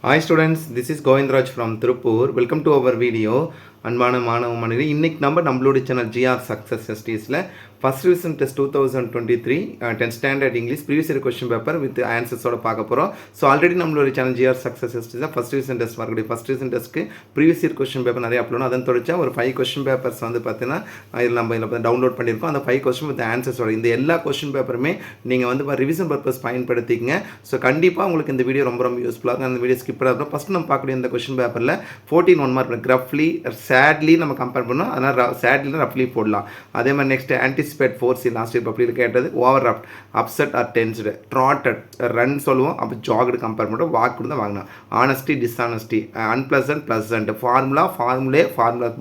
Hi students, this is Govindraj from Tirupur. Welcome to our video. அன்பான மாணவ மாணவர்களே, இன்னைக்கு நம்மளுடைய சேனல் ஜிஆர் சக்ஸஸ் டெஸ்டிஸில் first revision test 2023 10th standard English previous year question paper with ஆன்சர்ஸோட பார்க்க போகிறோம். ஸோ ஆல்ரெடி நம்மளுடைய channel GR success test first revision test வரக்கூடிய ஃபர்ஸ்ட் ரிவிஷன் டெஸ்ட்க்கு ப்ரீவியஸ் இயர் கொஸ்டின் பேப்பர் நிறைய அப்லோட் அதன் தொடர்ச்சியாக ஒரு 5 கொஸ்டின் பேப்பர்ஸ் வந்து பார்த்தீங்கன்னா இதில் நம்ம டவுன்லோட் பண்ணியிருக்கோம். அந்த 5 கொஸ்டின் வித் ஆன்சர்ஸோட இந்த எல்லா கொஸ்டின் பேப்பருமே நீங்கள் வந்து ரிவிஷன் பர்பஸ் பயன்படுத்திக்கங்க. ஸோ கண்டிப்பாக உங்களுக்கு இந்த வீடியோ ரொம்ப யூஸ்ஃபுல்லாக இருக்கும். அந்த வீடியோ ஸ்கிப் பண்ணாத ஃபஸ்ட் நம்ம பார்க்கக்கூடிய இந்த கொஸ்டின் பேப்பரில் 14 1 மார்க் ரஃப்லி சேட்லி நம்ம கம்பேர் பண்ணோம். அதனால் சேட்லினா ரஃப்லி போடலாம். அதே மாதிரி next anticipate force last year பப்ளியில் கேட்டது overwrought upset are tensed trotted run சொல்லுவோம். அப்போ ஜாக்டு கம்பேர் பண்ணுறோம். வாக்கு தான் வாங்கினோம். Honesty dishonesty unpleasant pleasant formula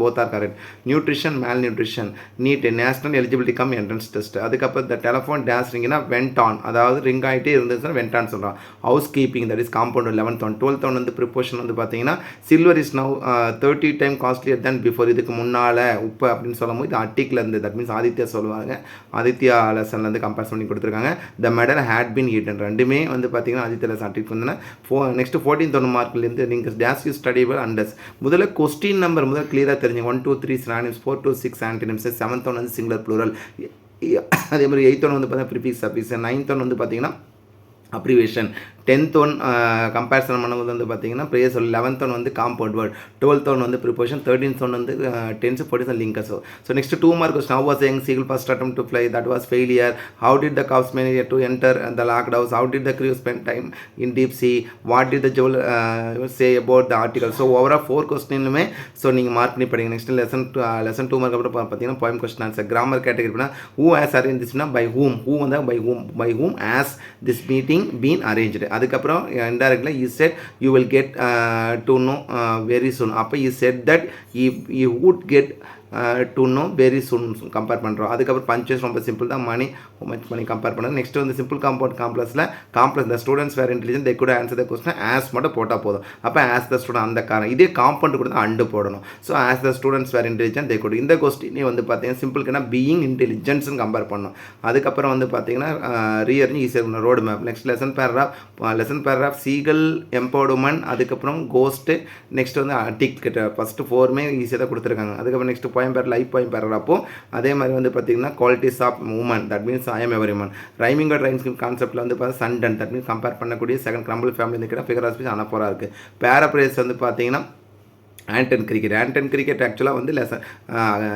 both are correct nutrition malnutrition NEET national eligibility cum entrance test. அதுக்கப்புறம் இந்த டெலிஃபோன் டேஸ் ரிங்னா வெண்ட் ஆன் அதாவது ரிங் ஆகிட்டே இருந்துச்சுன்னா வெண்ட் ஆன் சொல்கிறோம். House keeping that is compound 11th one 12th one வந்து preposition வந்து பார்த்தீங்கன்னா silver is now 30 time costlier then before. இதுக்கு முன்னால் உப்பு அப்படின்னு சொல்லும்போது இது அட்டிக்கில் இருந்து தட் மீன்ஸ் ஆதித்யா சொல்லுவாங்க. ஆதித்யா லெசன்லேருந்து கம்பேர் பண்ணி கொடுத்துருக்காங்க. The medal had been eaten ரெண்டுமே வந்து பார்த்தீங்கன்னா ஆதித்யா லெசன் அட்டிக் வந்து நெக்ஸ்ட் 14th 1 மார்க்லேருந்து நீங்கள் டேஸ் யூ ஸ்டடிபிள் அண்டர்ஸ் முதல்ல கொஸ்டின் நம்பர் முதல்ல கிளியராக தெரிஞ்சு 1 2 3 synonyms 4 to 6 antonyms 7th one வந்து சிங்குலர் ப்ளூரல். அதே மாதிரி 8th ஒன் வந்து பார்த்தீங்கன்னா ப்ரிஃபிக்ஸ் சஃபிக்ஸ் 9th ஒன் வந்து பார்த்தீங்கன்னா அப்ரிவேஷன் 10th ஒன் கம்பேரிசன் பண்ணும்போது வந்து பார்த்தீங்கன்னா ப்ரேயர் சொல் 11th ஒன் வந்து காம்பவுண்ட் வேர்ட் 12th ஒன் வந்து ப்ரிப்போஷன் 13th ஒன் வந்து tense 14th linkers. So next 2 mark how was young seagull first attempt to fly that was failure. How did the cows manager to enter the locked house. How did the crew spend time in deep sea. What did the Joel say about the article. So ஓவராக 4 கொஸ்டினுமே so நீங்கள் mark பண்ணி படிங்க. Next lesson 2 mark அப்புறம் பார்த்தீங்கன்னா poem question answer. Grammar கேட்டகரினா who has arrange திஸ்னா by whom. Who வந்து by whom has this meeting been arranged. அதுக்கப்புறம் indirectly he said you will get to know very soon. அப்போ he said that he would get to know very soon compare பண்ணுறோம். அதுக்கப்புறம் punches ரொம்ப simple தான். மணி much மணி compare பண்ணுறது. Next வந்து simple compound complex the students where intelligent they good answer the question as மட்டும் போட்டால் போதும். அப்போ ஆஸ் த ஸ்டூடெண்ட் அந்த காரணம் இதே காம்பவுண்ட் கூட தான் அண்டு போடணும். So as the students where intelligent they good இந்த கொஸ்டினே வந்து பார்த்தீங்கன்னா சிம்பிள்க்குன்னா பீயிங் இன்டெலிஜென்ஸ்னு கம்பேர் பண்ணணும். அதுக்கப்புறம் வந்து பார்த்தீங்கன்னா ரீஅரேஞ்ச் ஈஸியாக road map. Next lesson paragraph seagull empowerment. அதுக்கப்புறம் கோஸ்ட்டு. நெக்ஸ்ட் வந்து டிக் கிட்ட ஃபஸ்ட்டு 4மே ஈஸியாக தான் கொடுத்துருக்காங்க. அதுக்கப்புறம் நெக்ஸ்ட் போயம் பேர் லைஃப் போயம் பேரப்போ அதே மாதிரி வந்து பார்த்தீங்கன்னா qualities of moment that means I am every man. Rhyming and rhymes கான்செப்ட்டில் வந்து பார்த்தா சண்டன் தட் மீன்ஸ் கம்பேர் பண்ணக்கூடிய செகண்ட் கிரம்பிள் ஃபேமிலி இருக்கிற ஃபிகர் ஆஃப் ஸ்பீச் அனப்போரா இருக்குது. பேராப்ரேஸ் வந்து பார்த்தீங்கன்னா ஆண்டன் கிரிக்கெட் ஆக்சுவலாக வந்து லெசன்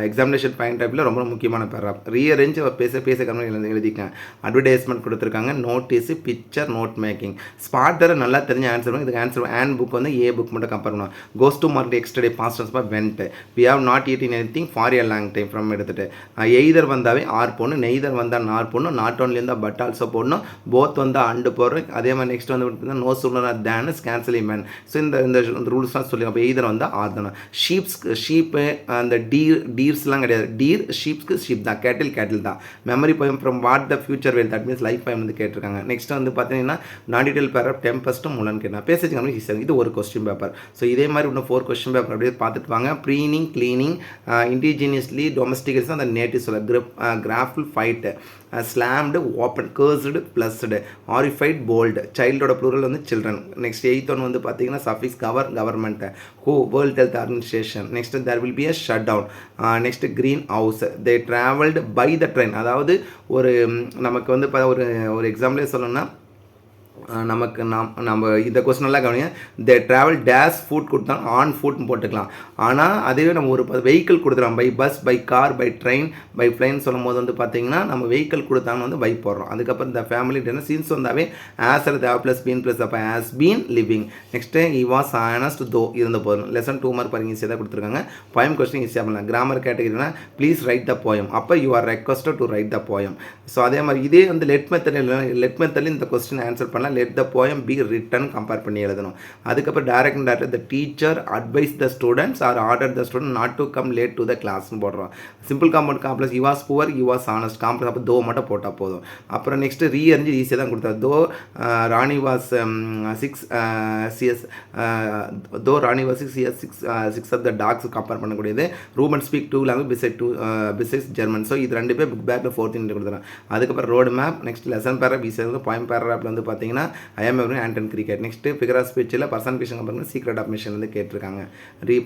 எக்ஸாமினேஷன் பாயிண்ட் ஆஃப் ரொம்ப முக்கியமான பேராப். ரீஅரேஞ்ச் பேச கம்மி எழுதிக்கேன். அட்வர்டைஸ்மெண்ட் கொடுத்துருக்காங்க. Notice picture note making. Spot தர நல்லா தெரிஞ்ச ஆன்சர் பண்ணும். இதுக்கு ஆன்சர் ஹேண்ட் புக் வந்து ஏ புக் மட்டும் கம்பேர் பண்ணுவோம். Goes to mark yesterday past tense went. We have not eaten anything for a long time from எடுத்துட்டு எய்தர் வந்தாவே ஆர் போடணும். நெய்தர் வந்தால் நார் போடணும். நாட் ஒன்லி இருந்தால் பட் ஆல்சோ போடணும். போத் வந்தால் அண்டு போடுறோம். அதே மாதிரி நெக்ஸ்ட் வந்து பார்த்தீங்கன்னா no sooner than cancel man. So இந்த ரூல்ஸ்லாம் சொல்லி அப்போ எய்தர் வந்தால் ஆர்தானா. ஷீப்பு அந்த டீர்ஸ்லாம் கிடையாது. டீர் ஷீப் தான். கேட்டில் தான். Memory poem from what the future well that means life poem வந்து கேட்டிருக்காங்க. நெக்ஸ்ட் வந்து பார்த்தீங்கன்னா நான் டீட்டெயில் பேராப் டெம்பஸ்ட்டும் முலன்னு கேட்டேன். பேசிச்சு கம்மி இது ஒரு கொஸ்டின் பேப்பர். ஸோ இதே மாதிரி இன்னும் 4 கொஸ்டின் பேப்பர் அப்படியே பார்த்துட்டு வாங்க. ப்ரீனிங் கிளீனிங் இண்டிஜினியஸ்லி டொமஸ்டிகல்ஸ் அந்த நேட்டிவ் சொல்ல கிராஃபில் fight slammed open cursed blessed horrified bold சைல்டோட ப்ளூரல் வந்து சில்ட்ரன். நெக்ஸ்ட் 8th ஒன் வந்து பார்த்தீங்கன்னா சஃபிக்ஸ் கவர்மெண்ட் ஹூ world health organisation. Next there will be a shut down. Next green house they travelled by the train. அதாவது ஒரு நமக்கு வந்து ஒரு எக்ஸாம்பிளே சொல்லணும்னா நமக்கு நம்ம இந்த கொஸ்டின் நல்லா கவனிங்க. தே ட்ராவல் டேஸ் ஃபுட் கொடுத்தா ஆன் ஃபுட்னு போட்டுக்கலாம். ஆனால் அதுவே நம்ம ஒரு வெஹிக்கிள் கொடுத்துறோம். By bus by car by train by plane சொல்லும் போது வந்து பார்த்தீங்கன்னா நம்ம வெஹிக்கிள் கொடுத்தாங்கன்னு வந்து பை போடுறோம். அதுக்கப்புறம் இந்த ஃபேமிலி டென்னர் சீன்ஸ் வந்தாவே ஆஸ் அல் தேவ் ப்ளஸ் பீன் ப்ளஸ் அப்போ has been living. Next he was honest though இருந்த போதும். லெசன் 2 மார்க் பாருங்க ஈஸியாக தான் கொடுத்துருக்காங்க. போயம் கொஸ்டின் ஈஸியாக பண்ணலாம். கிராமர் கேட்டகரினா ப்ளீஸ் ரைட் த போயம். அப்போ you are requested to write the poem. So அதே மாதிரி இதே வந்து லெட் மெத்தடில் இந்த கொஸ்டின் ஆன்சர் பண்ணலாம். let the poem be written compare பண்ணி எழுதணும். அதுக்கப்புறம் direct and direct the teacher advised the students or ordered the student not to come late to the class போடுறோம். Simple compound complex he was poor he was honest complex அப்போ தோ மட்டும் போட்டால் போதும். அப்புறம் நெக்ஸ்ட் ரீஅரேஞ்ச் ஈஸியாக தான் கொடுத்தாரு. தோ Rani was 6 CS though Rani was 6 of the dogs compare பண்ணக்கூடியது. Roman speak 2 language besides German. So இது 2 பேர் புக் பேக்கில் 14 கொடுத்துறேன். அதுக்கப்புறம் road map. Next lesson para ஈஸியாக இருக்கும். பாயிண்ட் பேராப்பில் வந்து பார்த்தீங்கன்னா பார்த்தீங்கன்னா ஐ எம் எவர் ஆண்டன் கிரிக்கெட். நெக்ஸ்ட்டு ஃபிகர் ஆஃப் ஸ்பீச்சில் பர்சனிஃபிகேஷன் பார்த்தீங்கன்னா சீக்ரெட் ஆஃப் மிஷன் வந்து கேட்டிருக்காங்க.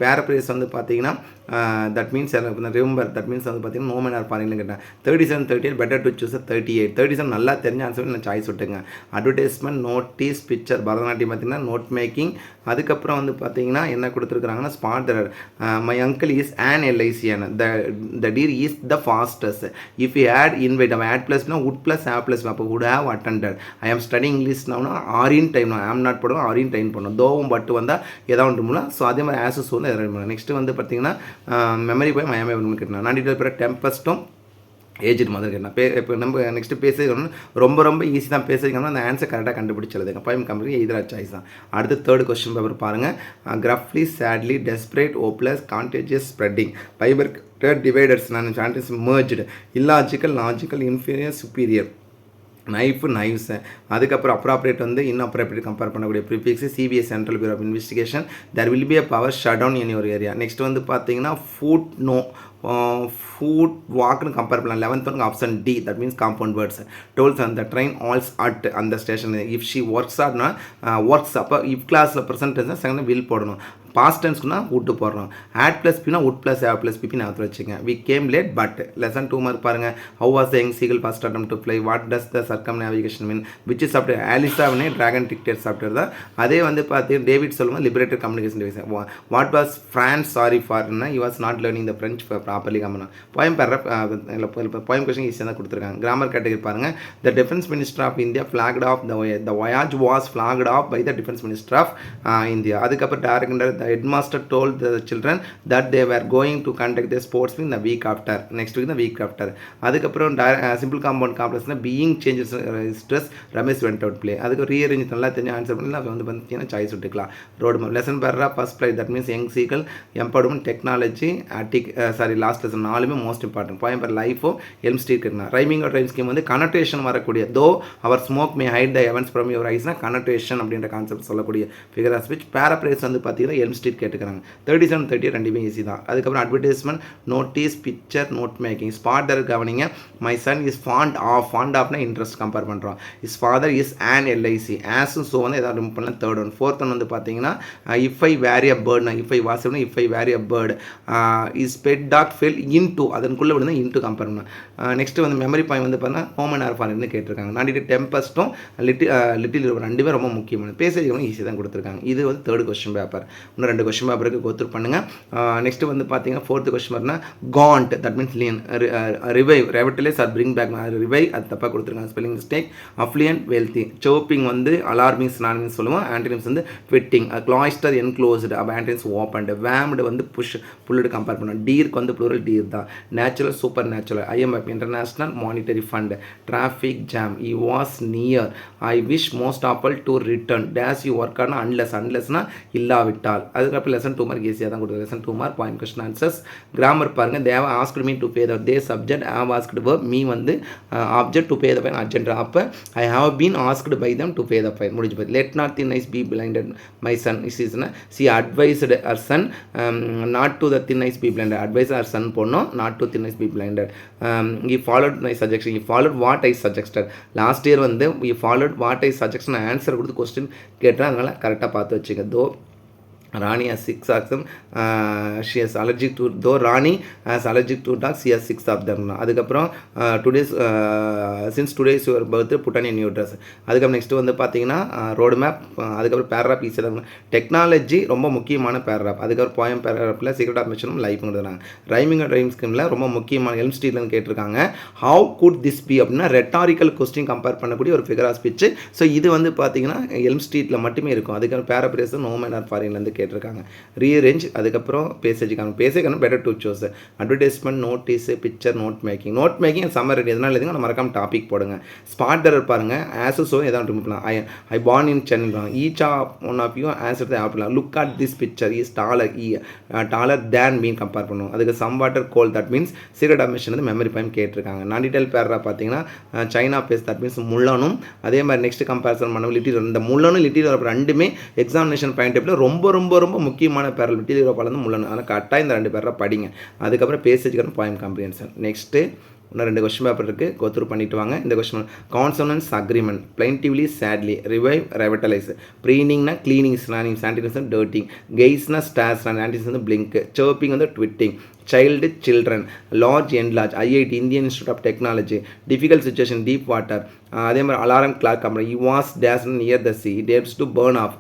பேரப்ரேஸ் வந்து பார்த்தீங்கன்னா that means remember that means வந்து பார்த்தீங்கன்னா நோ மேன் ஆர் ஃபாரின்ல கேட்டேன். 37 38 பெட்டர் டு சூஸ் 38. 37 நல்லா தெரிஞ்ச ஆன்சர் நான் சாய்ஸ் விட்டுங்க. அட்வர்டைஸ்மெண்ட், நோட்டீஸ், பிக்சர், பரதநாட்டியம் பார்த்தீங்கன்னா நோட் மேக்கிங். அதுக்கப்புறம் வந்து பார்த்தீங்கன்னா என்ன கொடுத்துருக்குறாங்கன்னா spot my uncle is an LICN. The deer is the fastest. If you add invite, add plus would plus have plus அப்போ would have attended. I am studying English now are in time. I am not போடுவோம் are in time பண்ணுவோம். தோவும் பட்டு வந்தால் ஏதாவது ஒன்று மூலம். So அதே மாதிரி ஆசஸ் வந்து எதாவது பண்ணலாம். நெக்ஸ்ட்டு வந்து பார்த்தீங்கன்னா மெமரி போய் மயமே கேட்டேன். நான் டீட்டெயில் பிறகு டெம்பஸ்ட்டும் ஏஜ்டு மாதிரி கேட்டேன். இப்போ நம்ம நெக்ஸ்ட்டு பேசுறது ரொம்ப ஈஸி தான் பேசுறதுக்கு அந்த ஆன்சர் கரெக்டாக கண்டுபிடிச்சதுங்க. பைம் கம்பெனி எதிராக சாய்ஸ் தான். அடுத்து தேர்ட் கொஸ்டின் பேப்பர் பாருங்கள். Gruffly, sadly, desperate, hopeless, contagious, spreading, fibre dividers, நான் சான்டஸ் merged, illogical, logical, inferior, superior, knives. அதுக்கப்புறம் அப்ராப்ரேட் வந்து இன்அப்ராப்ரேட் கம்பேர் பண்ணக்கூடிய prefix. CBS central bureau of investigation. There will be a power shut down in your area. Next வந்து பார்த்தீங்கன்னா food வாக்னு compare பண்ணலாம். 11th one option D, that means compound words. டோல்ஸ் அந்த train halts at அந்த station. If she works ஆட்னா works. அப்போ if கிளாஸில் ப்ரெசன்டேஜ் செகண்ட் வில் போடணும். பாஸ்ட் டென்ஸ்க்குனா வுட்டு போடுறோம். ஆட் ப்ளஸ் பினா would plus have plus P P நான் வச்சுங்க. We came late but. Lesson 2 mark பாருங்கள். How was the young seagull first attempt to fly? What does the circumnavigation mean? Which is software? ஆலிசாவினே dragon dictate software தான். அதே வந்து பார்த்தீங்கன்னா David சொல்லுவாங்க liberated communication device. What was France sorry ஃபார்னா you was not learning the French properly கம்மனா. Poem poem question ஈஸியாக தான் கொடுத்துருக்காங்க. கிராமர் கேட்டகரி பாருங்கள். The defence minister of India flagged off the voyage was flagged off by the defence minister of India. அதுக்கப்புறம் director the headmaster told the children that they were going to conduct their sports in the week after. Next week the week after. அதுக்கப்புறம் simple compound காம்ப்ளெக்ஸ்னா being changes stress Ramesh went out play. அதுக்கு rearrange நல்லா தெரிஞ்சு answer பண்ணலாம். வந்து பார்த்தீங்கன்னா choice விட்டுக்கலாம். Road map. Lesson para first fly that means young seagull, empowerment, technology, last lesson 4மே மோஸ்ட் இம்பார்ட்டன்ட். போயம் பேர் லைஃபோ எல்ம் ஸ்ட்ரீட் இருக்குன்னா. ரைமிங் ஆர் ரைம் ஸ்கீம் வந்து கனோட்டேஷன் வரக்கூடிய though our smoke may hide the heavens from your ஐஸ்னா connotation அப்படின்ற concept சொல்லக்கூடிய figure of speech. பேராப்ரேஸ் வந்து பார்த்தீங்கன்னா எல்ம் ஸ்ட்ரீட் கேட்டுக்கிறாங்க. 37 30 ரெண்டுமே ஈஸி தான். அதுக்கப்புறம் advertisement, notice, picture, note making. Spotter கவனிங்க. மை சன் இஸ் ஃபாண்ட் ஆஃப்னா இன்ட்ரெஸ்ட் கம்பேர் பண்ணுறோம். Is father is an LIC. ஆஸும் ஸோ வந்து எதாவது ரிமூவ் பண்ணலாம். Third one. ஃபோர்த் ஒன் வந்து பார்த்தீங்கன்னா இஃப் ஐ வேரி அ பேர்ட்னா இஃப் ஐ வாசப்னா if I were a bird. His pet dog fell into அதனுக்குள்ளே விடுங்க இன்டு கம்பேர் பண்ணலாம். நெக்ஸ்ட்டு வந்து மெமரி பாயிண்ட் வந்து பார்த்தீங்கன்னா ஹோமன் ஆர் ஃபாரின்னு கேட்டிருக்காங்க. நான் டெம்பஸ்ட்டும் லிட்டில் ரெண்டுமே ரொம்ப முக்கியமான பேசேஜ் ஈஸி தான் கொடுத்துருக்காங்க. இது வந்து தேர்ட் கொஸ்டின் பேப்பர். இன்னும் 2 கொஸ்டின் பேப்பருக்கு கோத்ரூ பண்ணுங்கள். நெக்ஸ்ட் வந்து பார்த்தீங்கன்னா 4th கொஸ்டின் பார்த்தினா gaunt that means lean. Revive revitalise or bring back. Revive அது தப்பாக கொடுத்துருக்காங்க. Spelling mistake. Affluent, wealthy. Shocking வந்து அலார்மிங் சினானிம்ஸ் சொல்லுவோம். ஆன்டினிம்ஸ் வந்து ஃபிட்டிங். கிளாய்ஸ்டர் என்க்ளோஸ்டு அப்போ ஆன்டினிம்ஸ் ஓப்பன்டு. வேம்டு வந்து புஷ் புல்லோடு கம்பேர் பண்ணோம். டீருக்கு வந்து ப்ளூரல் டீர் தான். Natural, super natural. IMF international monetary fund. Traffic jam. He was near. I wish most apple to return days you work ஆனால் அன்லெஸ்னா இல்லாவிட்டால். அதுக்கப்புறம் லெசன் 2 மார்க் ஈஸியாக தான் கொடுத்துருக்கு. Lesson 2 mark point question answers. Grammar பாருங்கள். They've asked me to pay the they subject have asked verb me வந்து object to pay the fine urgent. அப்போ I have been asked by them to pay the fine முடிஞ்சு போய். Let not thine eyes be blinded my son இஸ்னா she advised her son not to the thine eyes be blinded. Advise her son போடணும். Not to thin eyes be blinded. He followed my suggestion. He followed what I suggested. Last year வந்து he followed what I suggestion answer கொடுத்து question கேட்டால் அதனால் கரெக்டாக பார்த்து வச்சுக்க. தோ Rani has 6 dogs. She has allergic to, though Rani has allergic to dogs, she has 6 of them. அதுக்கப்புறம் today's since today is your birthday, put on a new dress. அதுக்கப்புறம் next வந்து பார்த்தீங்கன்னா ரோடு மேப். அதுக்கப்புறம் paragraph ஈஸியாக தான். Technology ரொம்ப முக்கியமான paragraph. அதுக்கப்புறம் போயம் பேராகிராஃபில் சீக்ரெட் ஆஃப் மிஷனும் லைஃப்ங்கிறதுனாங்க. ரைமிங் அண்ட் ரைம் ஸ்கீமில் ரொம்ப முக்கியமான எல்ம் ஸ்ட்ரீட்லன்னு கேட்டிருக்காங்க. ஹவு குட் திஸ் பி அப்படின்னா ரெட்டாரிக்கல் கொஸ்டின் கம்பேர் பண்ணக்கூடிய ஒரு ஃபிகர் ஆஃப் ஸ்பீச். ஸோ இது வந்து பார்த்தீங்கன்னா எல்ம் ஸ்ட்ரீட்டில் மட்டுமே இருக்கும். அதுக்கப்புறம் பேராபிரேஸ் நோ மேன் ஆர் ஃபாரின்லேருந்து கேட்டிருக்காங்க. ரீஅரேஞ்ச். அதுக்கப்புறம் பேசேஜுக்கான better to choose. Advertisement, notice, picture, note making. Note making summary எதனால் எதுங்க நம்ம மறக்காம டாபிக் போடுங்க. ஸ்பாட்டர் பாருங்க. ஆசஸோ எதாவது ரிமூவ் பண்ணலாம். I born in Chennai. Each of one of you answer தான் ஆப்பிடலாம். Look at this picture is taller than mine compare பண்ணுவோம். அதுக்கு some water goal that means secret of mission வந்து மெமரி பாயிண்ட் கேட்டிருக்காங்க. நான் டீட்டெயில் பேரா பார்த்தீங்கன்னா China face that means முள்ளனும். அதே மாதிரி நெக்ஸ்ட் கம்பேரிசன் பண்ண லிட்டில். இந்த முள்ளனும் லிட்டில் ரெண்டுமே எக்ஸாமினேஷன் பாயிண்ட் டேபிள் ரொம்ப ரொம்ப ரொம்ப முக்கியமான பேரல். லிட்டில் யூரோப்பாலேருந்து முள்ளனு. ஆனால் கரெக்டாக இந்த 2 பேரை படிங்க. அதுக்கப்புறம் பேசேஜுக்கான பாயிண்ட் காம்ப்ரிஹென்ஷன். நெக்ஸ்ட்டு இன்னும் 2 கொஸ்டின் பேப்பர் இருக்குது, கோத்ரூ பண்ணிட்டு வாங்க. இந்த question consonance agreement, plaintively sadly, revive revitalise, ப்ரீனிங்னா க்ளீனிங் சினானிம்ஸ், ஆன்டினிம்ஸ் வந்து டர்ட்டிங், கெய்ஸ்னா ஸ்டார்ஸ், ஆன்டினிம்ஸ் வந்து பிளிங்க், சர்ப்பிங் வந்து tweeting, child children, large enlarge, IIT Indian Institute of Technology, difficult situation deep water, அதே மாதிரி alarm clock company, he was dash near the sea, he has to burn off,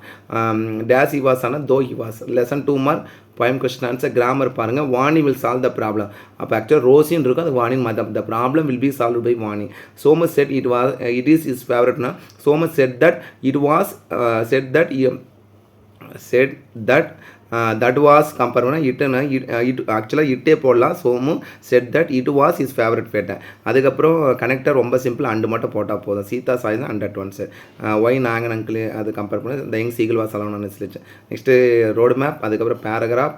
dash he was ஆனால் though he was. lesson 2 mark poem question answer. Grammar பாருங்கள். Vani will solve the problem. அப்போ ஆக்சுவலாக ரோசின்னு இருக்கும், அது வாணின் மதம். the problem will be solved by Vani. Somas said it is his favorite na. Somas said that it was said that that was compare பண்ணால் it ஆக்சுவலாக இட்டே போடலாம். Somu said that it was his favourite ஃபேட்டை. அதுக்கப்புறம் கனெக்டர் ரொம்ப simple, and மட்டும் போட்டால் போதும். சீதா சாய் தான் அண்ட் அட் ஒன்ஸு. ஒய் நாங்கன் அங்கிள் அது கம்பேர் பண்ணி the young seagull was alone சொல்லிச்சு. நெக்ஸ்ட்டு ரோடு மேப், அதுக்கப்புறம் பேராகிராஃப்,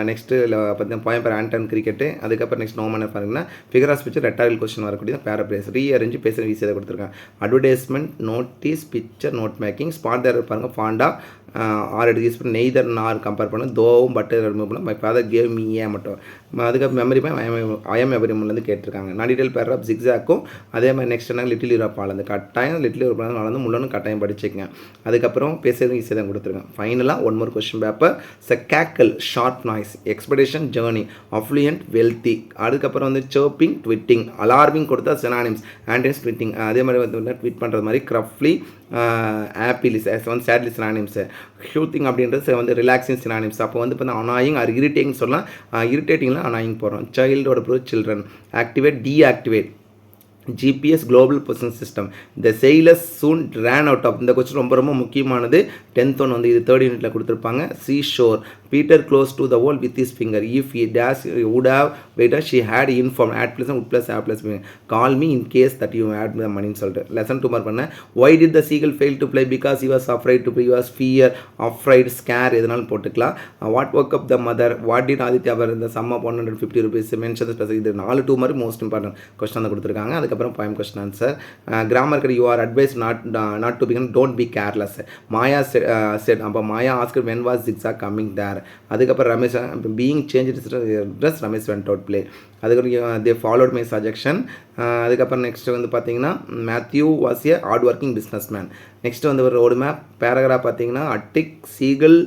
நெக்ஸ்ட்டு பார்த்தீங்கன்னா போயம் பேர் ஆண்டன் கிரிக்கெட்டு. அதுக்கப்புறம் நெக்ஸ்ட் நோமனர் பாருங்கன்னா figure of picture rhetorical question வரக்கூடிய பேரப்ரேஸ் ரீஅரேஞ்சு பேசுகிற ஈஸியாக கொடுத்துருக்காங்க. Advertisement, notice, picture, note making, spot the பாருங்கள். ஃபாண்டா 6 யூஸ் பண்ணி நெய்தர் நார் கம்பேர் பண்ண தோவும் பட்டர் ரிமூவ் பண்ண மை ஃபாதர் கேவ் மீ ஏ மட்டும். அதுக்கப்புறம் மெமரி பை ஐஎம் எவரிமன்லேருந்து கேட்டிருக்காங்க. நான் டீட்டெயில் பேராப் ஜிக்ஸாக்கும் அதே மாதிரி நெக்ஸ்ட் என்ன லிட்டில் யூரோப் ஆளந்து கட்டாயம் லிட்டில் யூரோப் ஆளந்து முள்ளனும் கட்டாயம் படிச்சுக்கங்க. அதுக்கப்புறம் பேசுறது ஈஸியாக தான் கொடுத்துருக்கேன். ஃபைனலாக 1 more question paper. Cackle sharp noise, expedition journey, affluent wealthy. அதுக்கப்புறம் வந்து சர்ப்பிங் ட்விட்டிங், அலார்மிங் கொடுத்தா சினானிம்ஸ், ஆன்டினிம்ஸ் ட்விட்டிங். அதே மாதிரி வந்து ட்வீட் பண்ணுறது மாதிரி க்ரஃப்லி ஆப்பிலிஸ் வந்து சேட்லி சினானிம்ஸு. ஷூத்திங் அப்படின்றது வந்து ரிலாக்ஸிங் சினானிம்ஸ். அப்போ வந்து இப்போ அனாயிங் ஆர் இரிட்டேட்டிங் சொல்லலாம். இரிட்டேட்டிங்கில் அனாயிங் போகிறோம். சைல்டோட ப்ரூ children, activate deactivate, GPS global position system. The sailors soon ran out of. இந்த கொஸ்டின் ரொம்ப ரொம்ப முக்கியமானது. 10th ஒன் வந்து இது 3rd யூனிட்டில் கொடுத்துருப்பாங்க. Sea shore, Peter close to the wall with his finger, if he dash would have waited she had inform had plus would plus have plus call me in case that you had the மணின்னு சொல்லிட்டு lesson 2 mark பண்ணேன். Why did the seagull fail to play? Because he was afraid to play, he was fear, afraid, scare எதனாலும் போட்டுக்கலாம். What woke up the mother, what did Aditya அவர் இந்த sum of 150 rupees mention special. இது 4 2 மாதிரி most important question தான் கொடுத்துருக்காங்க. அதுக்கப்புறம் poem question answer. Grammar கடி you are advised not to begin, don't be careless. Maya said அப்போ Maya asked when was zigzag coming there. அதுக்கப்புறம் Ramesh being changed dress, Ramesh went out play. அதுக்கப்புறம் they followed my suggestion. அதுக்கப்புறம் next வந்து பார்த்தீங்கன்னா Matthew was a hard working businessman. Next வந்து ஒரு road map paragraph பார்த்தீங்கன்னா அட்டிக் seagull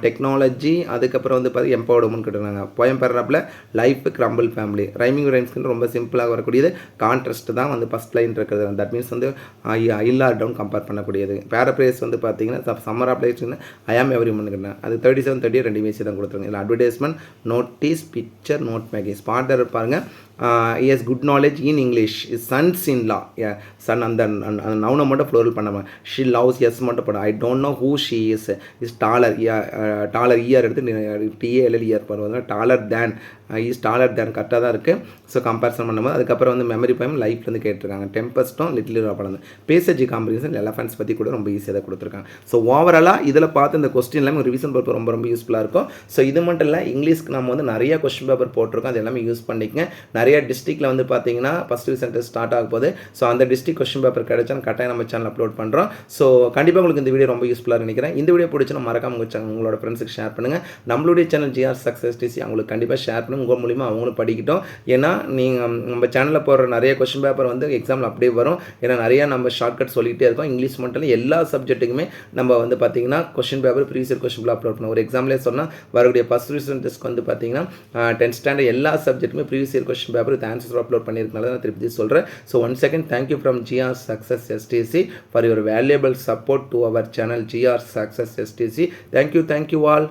technology. அதுக்கப்புறம் வந்து பார்த்து எம்பவர்மெண்ட் கிட்டுறாங்க. போயம் பேராகிராஃபில் லைஃப் கிரம்பிள் ஃபேமிலி. ரைமிங் ரைம்ஸ்க்கு ரொம்ப சிம்பிளாக வரக்கூடியது. கான்ட்ராஸ்ட் தான் வந்து ஃபஸ்ட் லைன் இருக்கிறது. தட் மீன்ஸ் வந்து இல்லா டவுன் கம்பேர் பண்ணக்கூடியது. பேராப்ரேஸ் வந்து பார்த்தீங்கன்னா சம்மர் அப்ளைஸ்ன்னு ஐஆம் எவரி மன்னுக்கிறேன். அது 37 30 2 இமேஜ் தான் கொடுத்துருங்க. இல்லை advertisement, notice, picture, note making. Spot இருப்பாருங்க. Has good knowledge in English. Sons in law, son அந்த நவுனை மட்டும் ஃப்ளோரல் பண்ணாமல் ஷி லவ்ஸ் எஸ் மட்டும் பண்ண. I don't know who she is taller. Dollar year எடுத்து டிஏஎல்எல் இயர் பண்ணுவாங்க. டாலர் தேன் இஸ் டாலர் தேன் கரெக்டாக தான் இருக்குது. ஸோ கம்பேரிசன் பண்ணும்போது அதுக்கப்புறம் வந்து மெமரி பயம் லைஃப்லேருந்து கேட்டிருக்காங்க. டெம்பஸ்ட்டும் லிட்டில் படம் பேசேஜ் காம்பரிசன் எலஃபென்ட்ஸ் பற்றி கூட ரொம்ப ஈஸியாக தான் கொடுத்துருக்காங்க. ஸோ ஓவராலாக இதில் பார்த்து இந்த கொஸ்டின் எல்லாமே ரிவிஷன் பேப்பர் ரொம்ப ரொம்ப யூஸ்ஃபுல்லாக இருக்கும். ஸோ இது மட்டும் இல்லை, இங்கிலீஷ்க்கு நம்ம வந்து நிறைய கொஸ்டின் பேப்பர் போட்டிருக்கோம். அது எல்லாமே யூஸ் பண்ணிக்கங்க. நிறைய டிஸ்ட்ரிக்டில் வந்து பார்த்தீங்கன்னா ஃபஸ்ட் டிவிஷன் டெஸ்ட் ஸ்டார்ட் ஆக போகுது. ஸோ அந்த டிஸ்ட்ரிக்ட் கொஸ்டின் பேப்பர் கிடைச்சா கட்டாயம் நம்ம சேனல் அப்லோட் பண்ணுறோம். ஸோ கண்டிப்பாக உங்களுக்கு இந்த வீடியோ ரொம்ப யூஸ்ஃபுல்லாக நினைக்கிறேன். இந்த வீடியோ பிடிச்சா மறக்காம உங்களோட ஃப்ரெண்ட்ஸுக்கு ஷேர் பண்ணுங்கள். நம்மளுடைய சேனல் ஜிஆர் சக்ஸஸ் டிசி அவங்களுக்கு கண்டிப்பாக ஷேர் பண்ணுங்கள். உங்கள் மூலிமா அவங்களும் படிக்கட்டும். ஏன்னா நீங்கள் நம்ம சேனலில் போடுற நிறைய கொஸ்டின் பேப்பர் வந்து எக்ஸாமில் அப்படியே வரும். ஏன்னா நிறைய நம்ம ஷார்ட்கட் சொல்லிகிட்டே இருக்கோம். இங்கிலீஷ் மட்டும் இல்லை, எல்லா சப்ஜெக்ட்டுக்குமே நம்ம வந்து பார்த்தீங்கன்னா question paper previous question upload பண்ணோம். ஒரு எக்ஸாம்லேயே சொன்னால் வரக்கூடிய ஃபஸ்ட் டிவிஷன் டெஸ்ட் வந்து பார்த்தீங்கன்னா 10th ஸ்டாண்டர்ட் எல்லா சப்ஜெக்ட்டுமே previous year question paper with answers upload பண்ணியிருக்கனால நான் திருப்பி சொல்கிறேன். So one second thank you from GR success STC for your valuable support to our channel GR success STC. Thank you all.